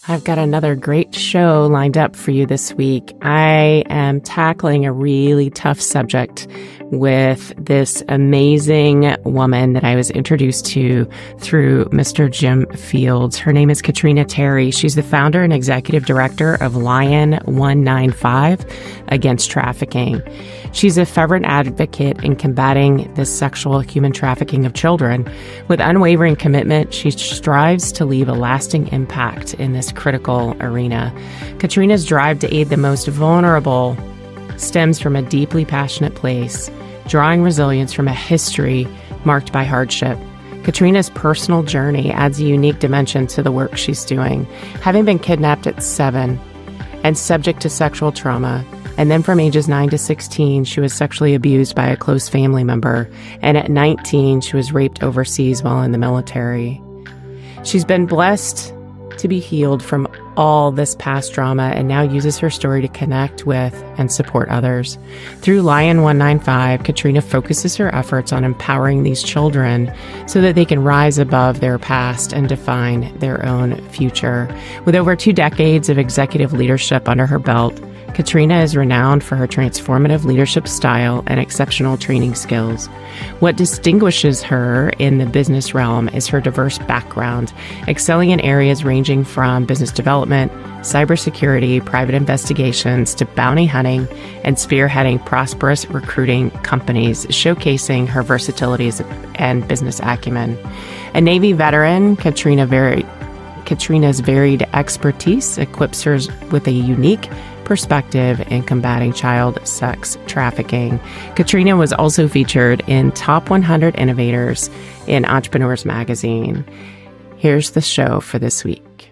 I've got another great show lined up for you this week. I am tackling a really tough subject with this amazing woman that I was introduced to through Mr. Jim Fields. Her name is Katrina Terry. She's the founder and executive director of LION195 against trafficking. She's a fervent advocate in combating the sexual human trafficking of children. With unwavering commitment, she strives to leave a lasting impact in this critical arena. Katrina's drive to aid the most vulnerable stems from a deeply passionate place, drawing resilience from a history marked by hardship. Katrina's personal journey adds a unique dimension to the work she's doing. Having been kidnapped at 7 and subject to sexual trauma, and then from ages 9 to 16, she was sexually abused by a close family member. And at 19, she was raped overseas while in the military. She's been blessed to be healed from all this past trauma and now uses her story to connect with and support others. Through LION195, Katrina focuses her efforts on empowering these children so that they can rise above their past and define their own future. With over 2 decades of executive leadership under her belt, Katrina is renowned for her transformative leadership style and exceptional training skills. What distinguishes her in the business realm is her diverse background, excelling in areas ranging from business development, cybersecurity, private investigations, to bounty hunting and spearheading prosperous recruiting companies, showcasing her versatility and business acumen. A Navy veteran, Katrina's varied expertise equips her with a unique perspective in combating child sex trafficking. Katrina was also featured in Top 100 Innovators in Entrepreneurs Magazine. Here's the show for this week.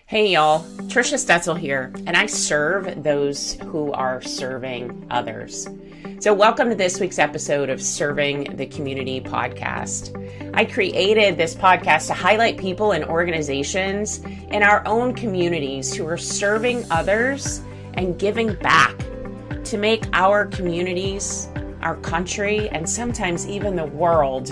Hey y'all, Trisha Stetzel here, and I serve those who are serving others. So welcome to this week's episode of Serving the Community podcast. I created this podcast to highlight people and organizations in our own communities who are serving others and giving back to make our communities, our country, and sometimes even the world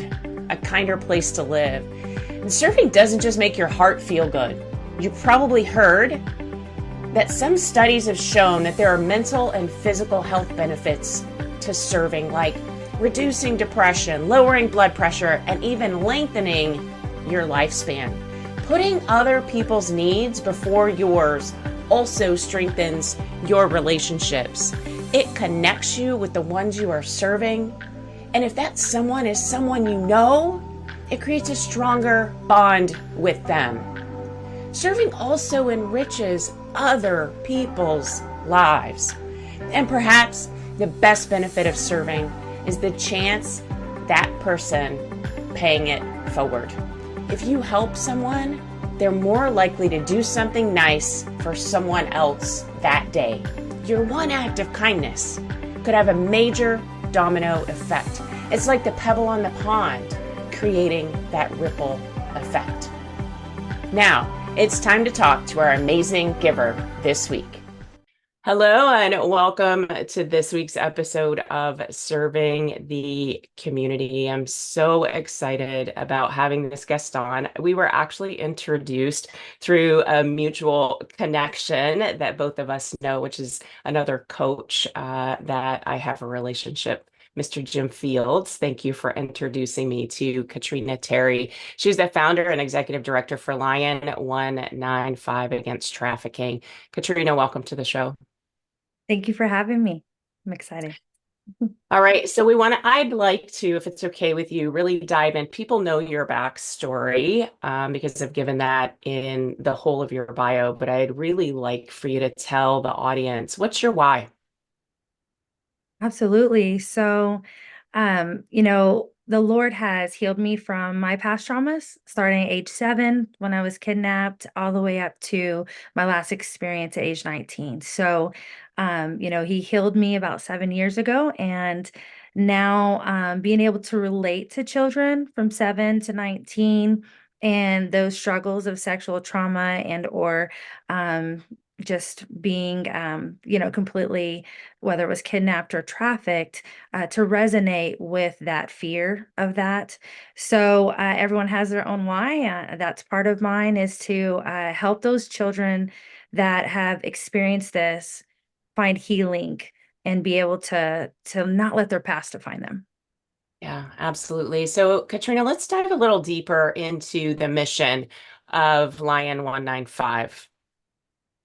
a kinder place to live. And serving doesn't just make your heart feel good. You've probably heard that some studies have shown that there are mental and physical health benefits to serving, like reducing depression, lowering blood pressure, and even lengthening your lifespan. Putting other people's needs before yours also strengthens your relationships. It connects you with the ones you are serving. And if that someone is someone you know, it creates a stronger bond with them. Serving also enriches other people's lives. And perhaps the best benefit of serving is the chance that person paying it forward. If you help someone, they're more likely to do something nice for someone else that day. Your one act of kindness could have a major domino effect. It's like the pebble on the pond, creating that ripple effect. Now, it's time to talk to our amazing giver this week. Hello and welcome to this week's episode of Serving the Community. I'm so excited about having this guest on. We were actually introduced through a mutual connection that both of us know, which is another coach that I have a relationship, Mr. Jim Fields. Thank you for introducing me to Katrina Terry. She's the founder and executive director for LION195 against trafficking. Katrina, welcome to the show. Thank you for having me. I'm excited. All right. So I'd like to, if it's okay with you, really dive in. People know your backstory because I've given that in the whole of your bio, but I'd really like for you to tell the audience, what's your why? Absolutely. So, the Lord has healed me from my past traumas, starting at age 7 when I was kidnapped, all the way up to my last experience at age 19. So, He healed me about 7 years ago, and now being able to relate to children from 7 to 19 and those struggles of sexual trauma and or just being, completely, whether it was kidnapped or trafficked, to resonate with that fear of that. So everyone has their own why. That's part of mine, is to help those children that have experienced this find healing and be able to not let their past define them. Yeah, absolutely. So, Katrina, let's dive a little deeper into the mission of Lion 195.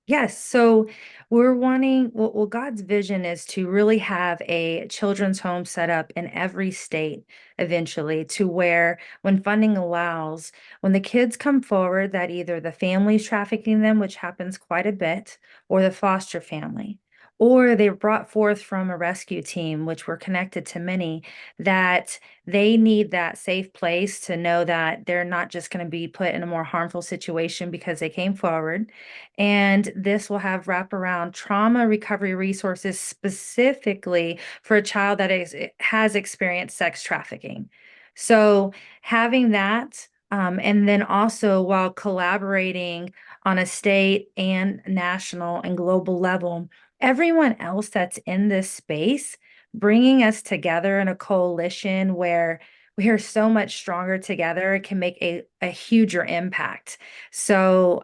Yes. So we're wanting, well, God's vision is to really have a children's home set up in every state eventually, to where, when funding allows, when the kids come forward, that either the family's trafficking them, which happens quite a bit, or the foster family, or they're brought forth from a rescue team, which we're connected to many, that they need that safe place to know that they're not just going to be put in a more harmful situation because they came forward. And this will have wraparound trauma recovery resources specifically for a child that has experienced sex trafficking. So having that, and then also, while collaborating on a state and national and global level, everyone else that's in this space, bringing us together in a coalition where we are so much stronger together, can make a huger impact. So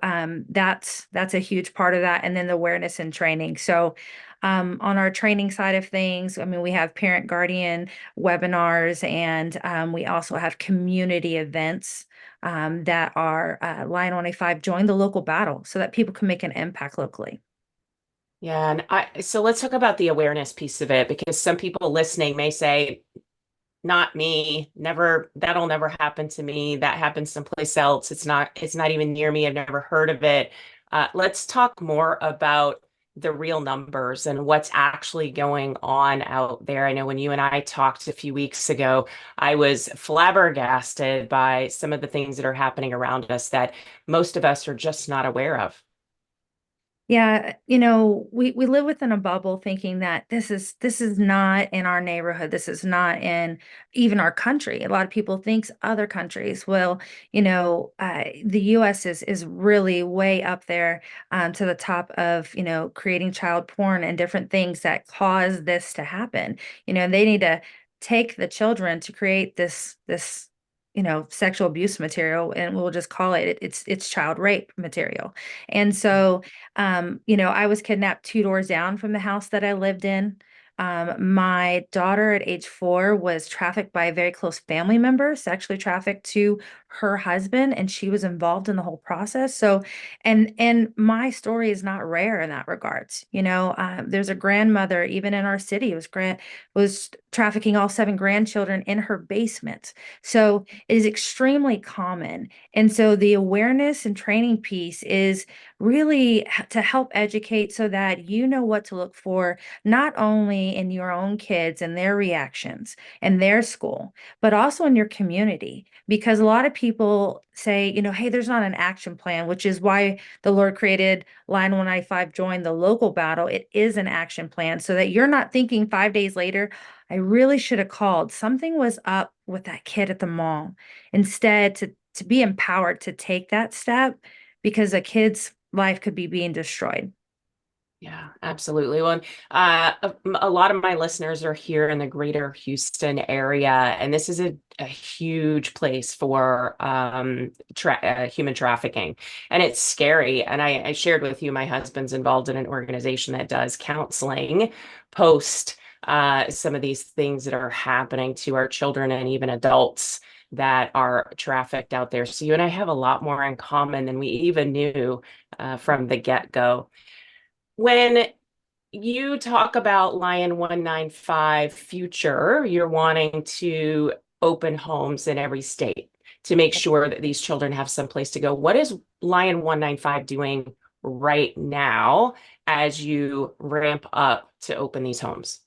that's a huge part of that. And then the awareness and training. So on our training side of things, I mean, we have parent guardian webinars, and we also have community events that are LION195 join the local battle, so that people can make an impact locally. Yeah, and so let's talk about the awareness piece of it, because some people listening may say, not me, never, that'll never happen to me. That happens someplace else. It's not even near me. I've never heard of it. Let's talk more about the real numbers and what's actually going on out there. I know when you and I talked a few weeks ago, I was flabbergasted by some of the things that are happening around us that most of us are just not aware of. Yeah, we live within a bubble thinking that this is not in our neighborhood. This is not in even our country. A lot of people thinks other countries. Well, the US is really way up there, to the top of, creating child porn and different things that cause this to happen. They need to take the children to create this sexual abuse material, and we'll just call it's child rape material. And so I was kidnapped 2 doors down from the house that I lived in. My daughter at age 4 was trafficked by a very close family member, sexually trafficked to her husband, and she was involved in the whole process. So, and my story is not rare in that regards. There's a grandmother even in our city was trafficking all 7 grandchildren in her basement. So it is extremely common. And so the awareness and training piece is really to help educate, so that you know what to look for, not only in your own kids and their reactions and their school, but also in your community. Because a lot of people say, hey, there's not an action plan, which is why the Lord created Line 195, join the local battle. It is an action plan, so that you're not thinking 5 days later, I really should have called. Something was up with that kid at the mall. Instead, to be empowered to take that step, because a kid's life could be being destroyed. Yeah, absolutely. Well, a lot of my listeners are here in the greater Houston area, and this is a huge place for human trafficking, and it's scary. And I shared with you, my husband's involved in an organization that does counseling post some of these things that are happening to our children and even adults that are trafficked out there. So you and I have a lot more in common than we even knew from the get-go. When you talk about Lion 195 future, you're wanting to open homes in every state to make sure that these children have some place to go. What is Lion 195 doing right now as you ramp up to open these homes?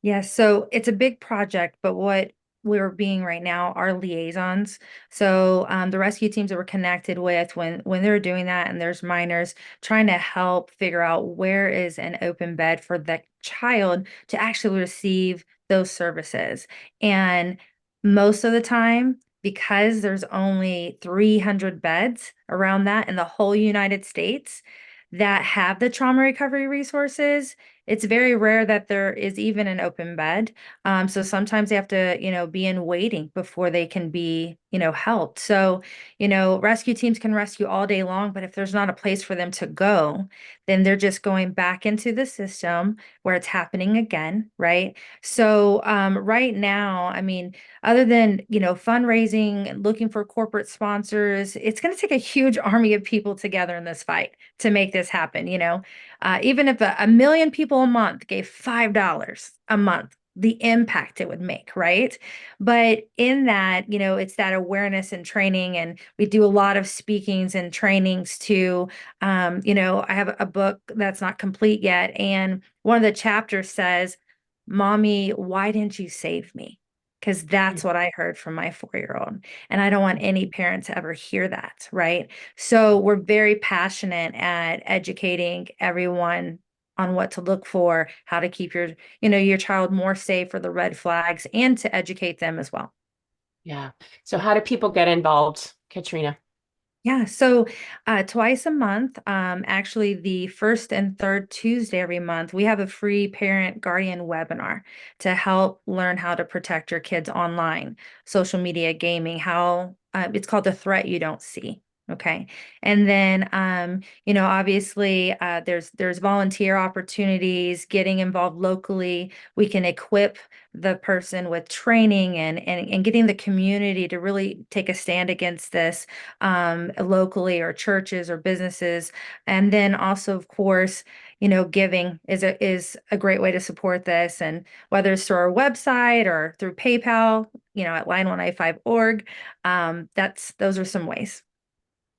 Yes, so it's a big project, but what we're being right now are liaisons. So the rescue teams that we're connected with, when they're doing that, and there's minors, trying to help figure out where is an open bed for the child to actually receive those services. And most of the time, because there's only 300 beds around that in the whole United States, that have the trauma recovery resources, it's very rare that there is even an open bed. So sometimes they have to, be in waiting before they can be, helped. So, rescue teams can rescue all day long, but if there's not a place for them to go, then they're just going back into the system where it's happening again, right? So, right now, I mean, other than, fundraising, looking for corporate sponsors, it's going to take a huge army of people together in this fight to make this happen. Even if a million people a month gave $5 a month, the impact it would make, right? But in that, it's that awareness and training, and we do a lot of speakings and trainings to, I have a book that's not complete yet, and one of the chapters says, "Mommy, why didn't you save me?" Because that's what I heard from my 4-year-old. And I don't want any parent to ever hear that, right? So we're very passionate at educating everyone on what to look for, how to keep your child more safe for the red flags, and to educate them as well. Yeah. So how do people get involved, Katrina? Yeah, so twice a month, actually the first and third Tuesday every month, we have a free parent guardian webinar to help learn how to protect your kids online, social media, gaming, how it's called The Threat You Don't See. Okay. And then obviously there's volunteer opportunities, getting involved locally. We can equip the person with training and getting the community to really take a stand against this locally, or churches or businesses. And then also, of course, giving is a great way to support this. And whether it's through our website or through PayPal, at lion195.org, those are some ways.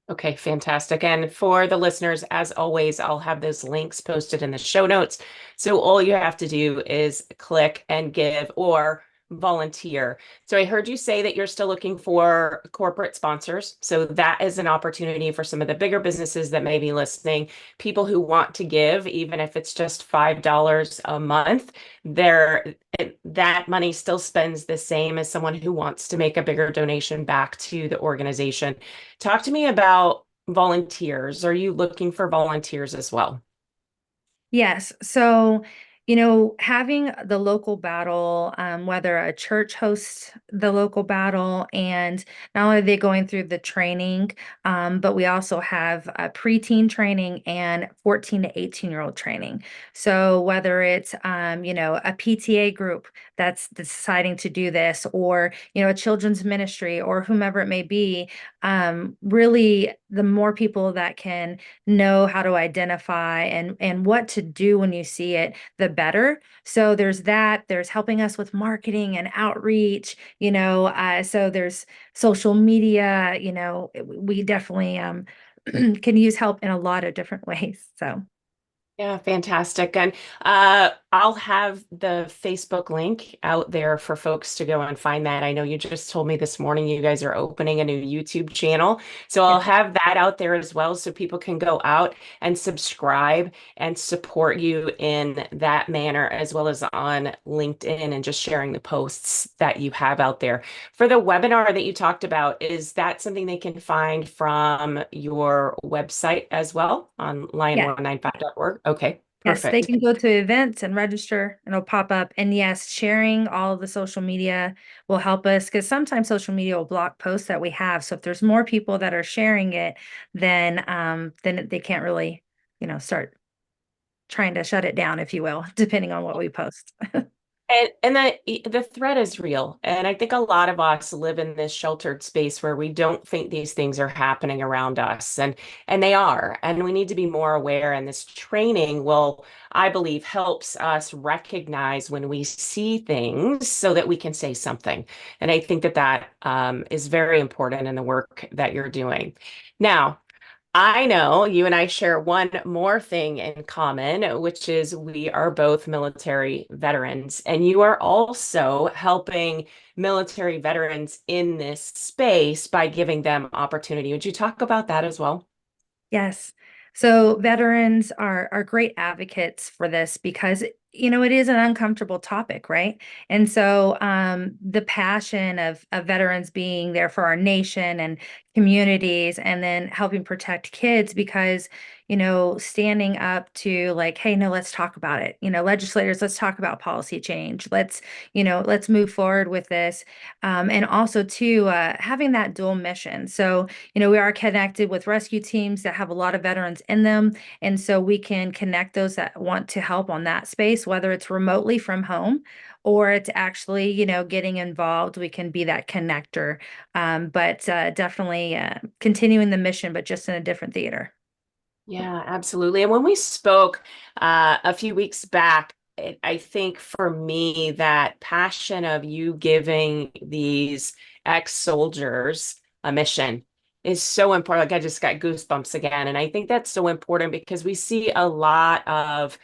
Okay, fantastic. And for the listeners, as always, I'll have those links posted in the show notes. So all you have to do is click and give or volunteer. So I heard you say that you're still looking for corporate sponsors. So that is an opportunity for some of the bigger businesses that may be listening, people who want to give, even if it's just $5 a month. That money still spends the same as someone who wants to make a bigger donation back to the organization. Talk to me about volunteers. Are you looking for volunteers as well? Yes. So, having the local battle, whether a church hosts the local battle, and not only are they going through the training, but we also have a preteen training and 14 to 18-year-old training. So whether it's, a PTA group that's deciding to do this, or, a children's ministry, or whomever it may be, really the more people that can know how to identify and what to do when you see it, the better. So there's that. There's helping us with marketing and outreach. So there's social media. We definitely can use help in a lot of different ways. So. Yeah, fantastic. And I'll have the Facebook link out there for folks to go and find that. I know you just told me this morning you guys are opening a new YouTube channel. So I'll Yeah. have that out there as well so people can go out and subscribe and support you in that manner, as well as on LinkedIn and just sharing the posts that you have out there. For the webinar that you talked about, is that something they can find from your website as well on Yeah. lion195.org? Okay, Yes, they perfect. can go to events and register, and it'll pop up. And yes, sharing all of the social media will help us, because sometimes social media will block posts that we have. So if there's more people that are sharing it, then they can't really, start trying to shut it down, if you will, depending on what we post. And the threat is real. And I think a lot of us live in this sheltered space where we don't think these things are happening around us. And they are. And we need to be more aware. And this training will, I believe, helps us recognize when we see things so that we can say something. And I think that is very important in the work that you're doing. Now, I know you and I share one more thing in common, which is we are both military veterans, and you are also helping military veterans in this space by giving them opportunity. Would you talk about that as well? Yes. So veterans are great advocates for this, because it is an uncomfortable topic, right? And so the passion of veterans being there for our nation and communities, and then helping protect kids because, standing up to like, hey, no, let's talk about it. Legislators, let's talk about policy change. Let's move forward with this. And also too, having that dual mission. So, we are connected with rescue teams that have a lot of veterans in them. And so we can connect those that want to help on that space, whether it's remotely from home or it's actually, getting involved. We can be that connector, but definitely continuing the mission, but just in a different theater. Yeah, absolutely. And when we spoke a few weeks back, I think for me, that passion of you giving these ex-soldiers a mission is so important. Like I just got goosebumps again. And I think that's so important because we see a lot of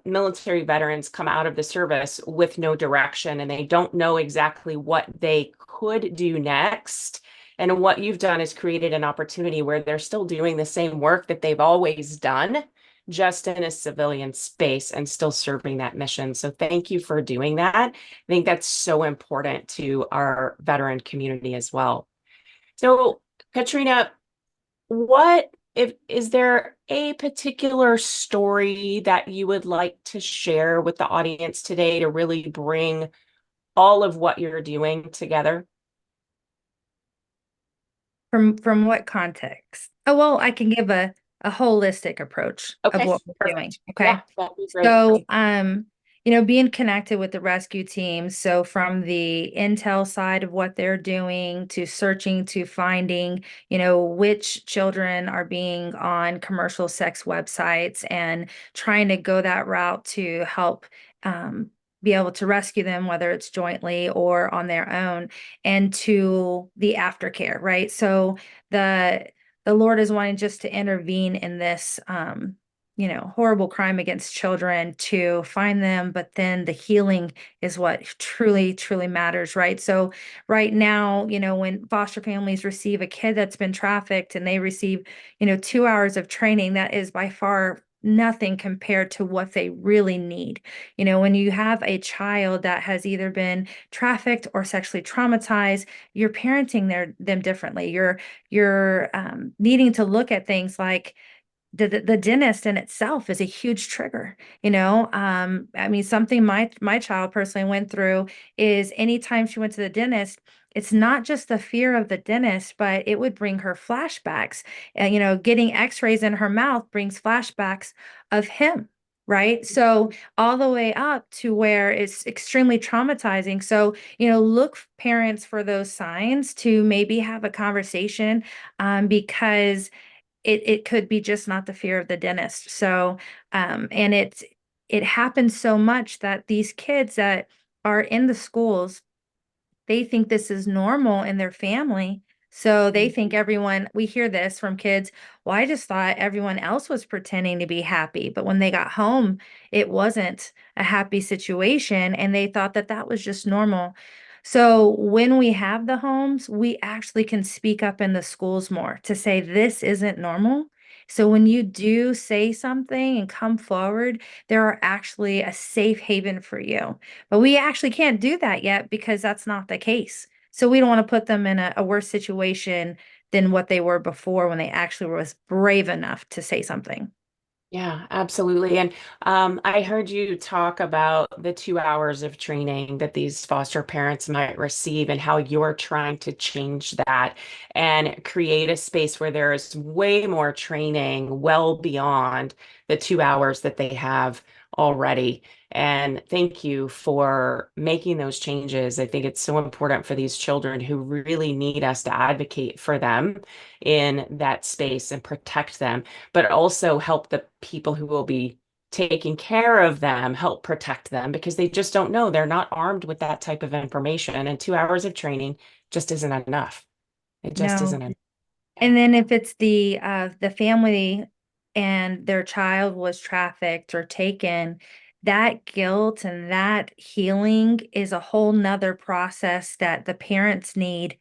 military veterans come out of the service with no direction and they don't know exactly what they could do next. And what you've done is created an opportunity where they're still doing the same work that they've always done, just in a civilian space and still serving that mission. So thank you for doing that. I think that's so important to our veteran community as well. So, Katrina, what if is there a particular story that you would like to share with the audience today to really bring all of what you're doing together? From what context? Oh, well, I can give a holistic approach of Okay, what we're doing. perfect. Yeah, Okay. that'd be great. So, being connected with the rescue teams. So from the intel side of what they're doing to searching to finding, which children are being on commercial sex websites and trying to go that route to help be able to rescue them, whether it's jointly or on their own, and to the aftercare, right? So the the Lord is wanting just to intervene in this horrible crime against children to find them, but then the healing is what truly, truly matters, right? So right now, when foster families receive a kid that's been trafficked and they receive, 2 hours of training, that is by far nothing compared to what they really need. When you have a child that has either been trafficked or sexually traumatized, you're parenting them differently. You're needing to look at things like the dentist in itself is a huge trigger. I mean, something my child personally went through is anytime she went to the dentist, it's not just the fear of the dentist, but it would bring her flashbacks. And getting x-rays in her mouth brings flashbacks of him, right? So all the way up to where it's extremely traumatizing. So look, parents, for those signs to maybe have a conversation, because it could be just not the fear of the dentist. So, and it happens so much that these kids that are in the schools, they think this is normal in their family. So they think everyone, we hear this from kids, well, I just thought everyone else was pretending to be happy. But when they got home, it wasn't a happy situation. And they thought that that was just normal. So when we have the homes, we actually can speak up in the schools more to say this isn't normal. So when you do say something and come forward, there are actually a safe haven for you. But we actually can't do that yet because that's not the case. So we don't want to put them in a worse situation than what they were before when they actually was brave enough to say something. Yeah, absolutely. And I heard you talk about the 2 hours of training that these foster parents might receive and how you're trying to change that and create a space where there is way more training well beyond the 2 hours that they have already. And thank you for making those changes. I think it's so important for these children who really need us to advocate for them in that space and protect them, but also help the people who will be taking care of them help protect them because they just don't know. They're not armed with that type of information. And 2 hours of training just isn't enough. It just No. isn't enough. Yeah. And then if it's the family and their child was trafficked or taken, that guilt and that healing is a whole nother process that the parents need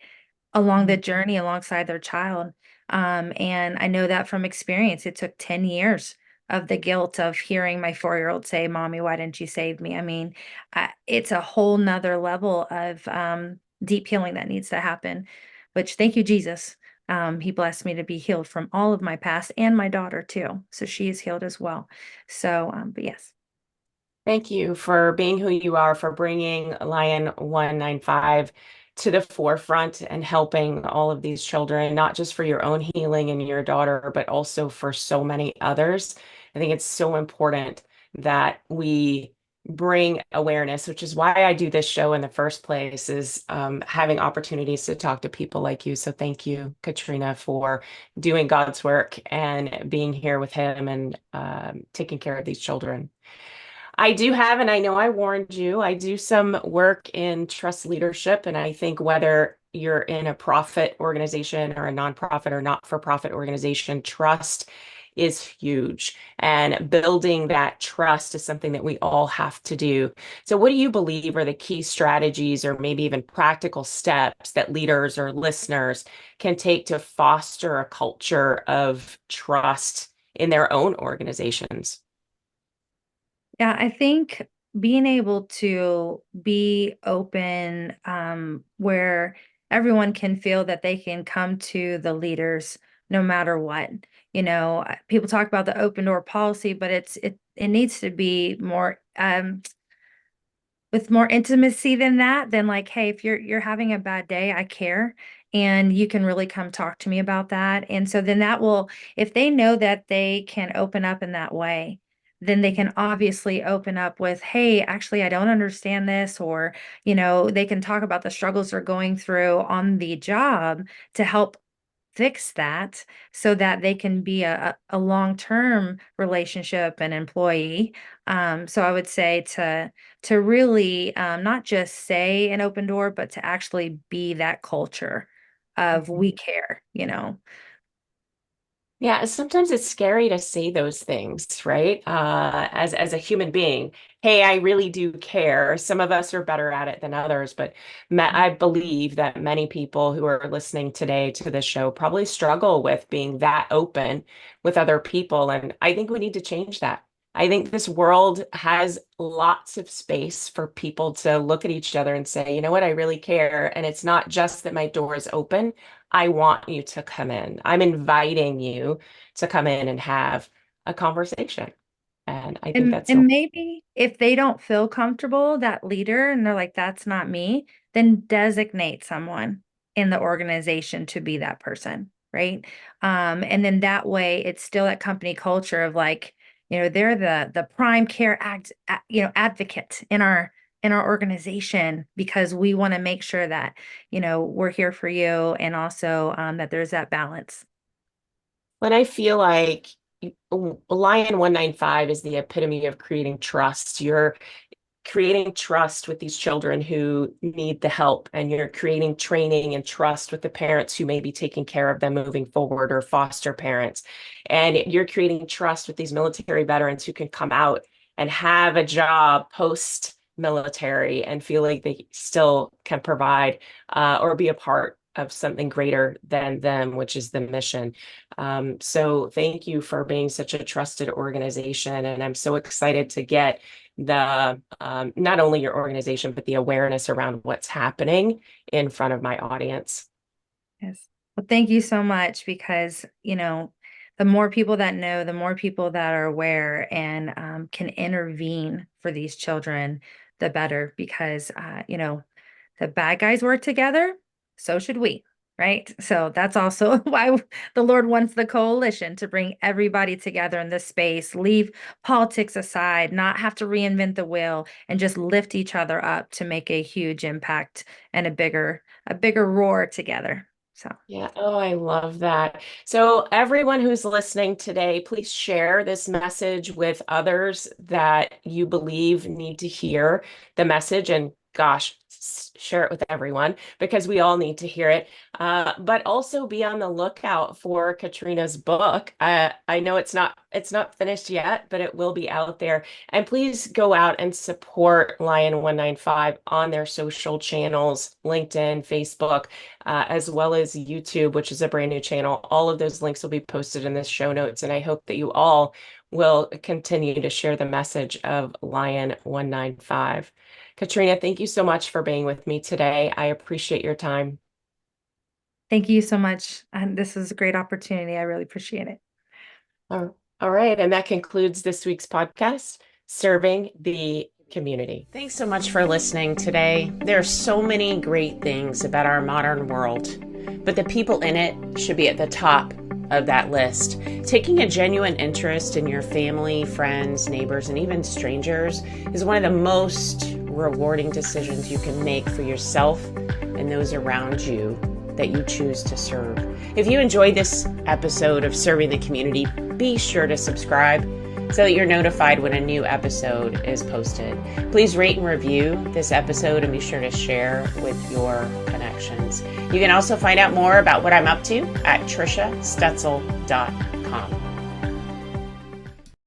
along the journey alongside their child. And I know that from experience. It took 10 years of the guilt of hearing my 4-year-old say, Mommy, why didn't you save me? I mean, it's a whole nother level of deep healing that needs to happen, which thank you, Jesus. He blessed me to be healed from all of my past, and my daughter too. So she is healed as well. So, but yes. Thank you for being who you are, for bringing LION195 to the forefront and helping all of these children, not just for your own healing and your daughter, but also for so many others. I think it's so important that we bring awareness, which is why I do this show in the first place, is having opportunities to talk to people like you. So thank you, Katrina, for doing God's work and being here with him and taking care of these children. I do have, and I know I warned you, I do some work in trust leadership. And I think whether you're in a profit organization or a nonprofit or not-for-profit organization, trust is huge. And building that trust is something that we all have to do. So, what do you believe are the key strategies or maybe even practical steps that leaders or listeners can take to foster a culture of trust in their own organizations? Yeah, I think being able to be open, where everyone can feel that they can come to the leaders no matter what. People talk about the open door policy, but it needs to be more with more intimacy than that, than like, hey, if you're having a bad day, I care, and you can really come talk to me about that. And so then that will, if they know that they can open up in that way, then they can obviously open up with, hey, actually, I don't understand this, or they can talk about the struggles they're going through on the job to help fix that, so that they can be a long-term relationship and employee. So I would say to really, not just say an open door, but to actually be that culture of we care. Yeah, sometimes it's scary to say those things, right? As a human being, hey, I really do care. Some of us are better at it than others, but I believe that many people who are listening today to this show probably struggle with being that open with other people, and I think we need to change that. I think this world has lots of space for people to look at each other and say, you know what, I really care. And it's not just that my door is open. I want you to come in. I'm inviting you to come in and have a conversation. And I think And that's and so, maybe if they don't feel comfortable, that leader, and they're like, "That's not me," then designate someone in the organization to be that person, right? And then that way, it's still that company culture of like, they're the prime care advocate in our organization, because we want to make sure that, we're here for you, and also that there's that balance. when I feel like Lion 195 is the epitome of creating trust. You're creating trust with these children who need the help, and you're creating training and trust with the parents who may be taking care of them moving forward, or foster parents, and you're creating trust with these military veterans who can come out and have a job post military and feel like they still can provide or be a part of something greater than them, which is the mission. So thank you for being such a trusted organization, and I'm so excited to get the not only your organization, but the awareness around what's happening in front of my audience. Yes. Well, thank you so much, because, the more people that know, the more people that are aware and can intervene for these children, the better. Because, the bad guys work together, so should we, right? So that's also why the Lord wants the coalition to bring everybody together in this space, leave politics aside, not have to reinvent the wheel, and just lift each other up to make a huge impact and a bigger roar together. So, Yeah. Oh, I love that. So, everyone who's listening today, please share this message with others that you believe need to hear the message. And gosh, share it with everyone, because we all need to hear it. But also be on the lookout for Katrina's book. I know it's not finished yet, but it will be out there. And please go out and support Lion 195 on their social channels, LinkedIn, Facebook, as well as YouTube, which is a brand new channel. All of those links will be posted in the show notes. And I hope that you all will continue to share the message of Lion 195. Katrina, thank you so much for being with me today. I appreciate your time. Thank you so much. And this is a great opportunity. I really appreciate it. All right. And that concludes this week's podcast, Serving the Community. Thanks so much for listening today. There are so many great things about our modern world, but the people in it should be at the top of that list. Taking a genuine interest in your family, friends, neighbors, and even strangers is one of the most rewarding decisions you can make for yourself and those around you that you choose to serve. If you enjoyed this episode of Serving the Community, be sure to subscribe so that you're notified when a new episode is posted. Please rate and review this episode and be sure to share with your connections. You can also find out more about what I'm up to at trishastetzel.com.